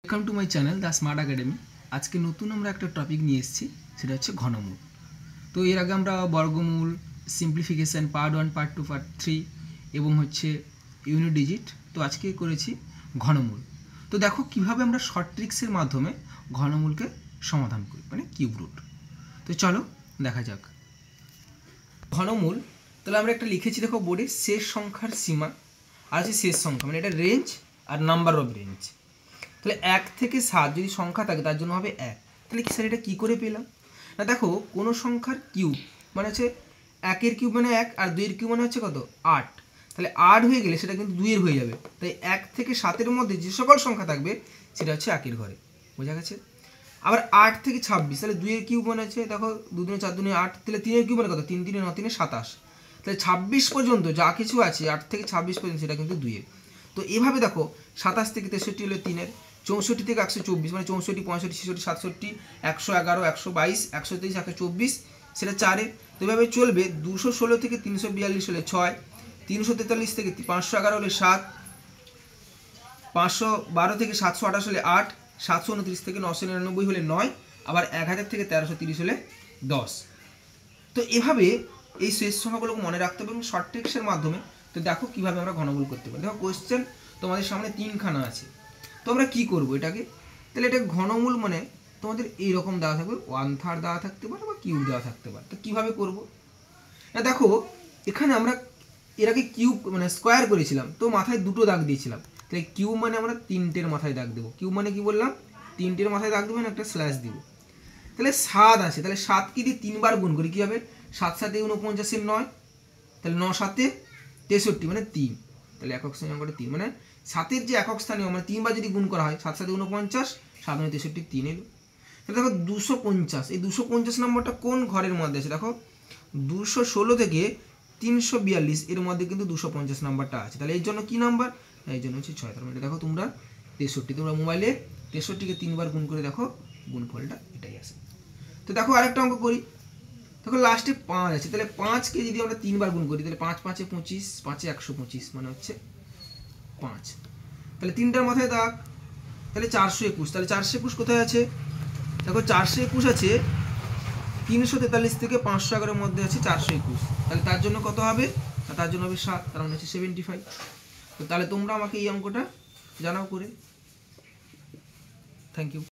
Welcome to my channel the smart academy. আজকে নতুন আমরা একটা টপিক নিয়ে এসেছি, সেটা হচ্ছে ঘনমূল। তো এর আগে আমরা বর্গমূল, সিম্পলিফিকেশান পার্ট 1, পার্ট 2, পার্ট 3 এবং হচ্ছে ইউনিট ডিজিট। তো আজকে করেছি ঘনমূল। তো দেখো কীভাবে আমরা শর্ট ট্রিক্সের মাধ্যমে ঘনমূলকে সমাধান করি, মানে কিউব রুট। তো চলো দেখা যাক ঘনমূল। তাহলে আমরা একটা লিখেছি, দেখো বোর্ডে, শেষ সংখ্যার সীমা আর আছে শেষ সংখ্যা, মানে এটা রেঞ্জ আর নাম্বার অফ রেঞ্জ। তাহলে 1 থেকে 7 যদি সংখ্যা থাকে তার জন্য হবে 1। তাহলে কি স্যার এটা কী করে পেলাম? না দেখো, কোনো সংখ্যার কিউব মানে হচ্ছে 1-এর কিউব মানে 1, আর 2-এর কিউব মানে হচ্ছে কত, 8। তাহলে 8 হয়ে গেলে সেটা কিন্তু 2-এর হয়ে যাবে। তাই 1 থেকে 7-এর মধ্যে যে সকল সংখ্যা থাকবে সেটা হচ্ছে 1-এর ঘরে। বোঝা গেছে? আবার 8 থেকে 26, তাহলে 2-এর কিউব মানে হচ্ছে, দেখো 2 দুনে 4 দুনে 8, তাহলে 3-এর কিউব মানে কত, 3 3 9 3 27। তাহলে 26 পর্যন্ত যা কিছু আছে 8 থেকে 26 পর্যন্ত সেটা কিন্তু 2-এর। তো এভাবে দেখো 27 থেকে 63 হলো 3-এর, 64 থেকে 124 মানে 64, 65, 66, 67, 111, 122, 123, 124 সেটা 4-এর। তো এভাবে চলবে। 216 থেকে 342 হলে 6, 343 থেকে 511 হলে 7, 512 থেকে 728 হলে 8, 729 থেকে 999 হলে 9, আবার 1000 থেকে 1330 হলে 10। তো এভাবে এই শেষ সংখ্যাগুলোকে মনে রাখতে হবে এবং শর্ট ট্রিক্সের মাধ্যমে। তো দেখো কীভাবে আমরা ঘনমূল করতে পারি। দেখো কোয়েশ্চেন তোমাদের সামনে 3খানা আছে। তো আমরা কী করবো এটাকে? তাহলে এটা ঘনমূল মানে তোমাদের এইরকম দেওয়া থাকবে, 1/3 দেওয়া থাকতে পারে বা কিউব দেওয়া থাকতে পারে। তো কীভাবে করবো না, দেখো এখানে আমরা এর আগে কিউব মানে স্কোয়ার করেছিলাম, তো মাথায় দুটো দাগ দিয়েছিলাম। তাহলে কিউব মানে আমরা 3টের মাথায় দাগ দেবো। কিউব মানে কি বললাম, 3টের মাথায় দাগ দেবো, একটা স্ল্যাশ দিব। তাহলে 7 আছে, তাহলে 7 কি দিয়ে 3 বার গুণ করি, কী হবে, 7 7 49 9, তাহলে 9 7 63 মানে 3। তাহলে একক স্থানীয় অঙ্কটা 3, মানে 7-এর যে একক স্থানীয় মানে 3 বার যদি গুণ করা হয়, 7 7 49, 7 9 63, 3 এলো। তাহলে দেখো 250, এই 250 নম্বরটা কোন ঘরের মধ্যে আছে? দেখো 216 থেকে 342 এর মধ্যে কিন্তু 250 নাম্বারটা আছে। তাহলে এর জন্য কি নাম্বার, এই জন্য হচ্ছে 6। তার মানে দেখো তোমরা 63, তোমরা মোবাইলে 63কে 3 বার গুণ করে দেখো, গুণফলটা এটাই আসে। তো দেখো আরেকটা অঙ্ক করি। দেখো লাস্টে 5 আছে, তাহলে 5কে যদি আমরা 3 বার গুণ করি, তাহলে 5 5 25, 5 125 মানে হচ্ছে 5। তাহলে 3টার মাথায় দাগ, তাহলে 421। তাহলে 421 কোথায় আছে? দেখো 421 আছে 343 থেকে 511-এর মধ্যে আছে 421। তাহলে তার জন্য কত হবে? তার জন্য হবে 7, তার মানে হচ্ছে 75। তো তাহলে তোমরা আমাকে এই অঙ্কটা জানাও করে। Thank you.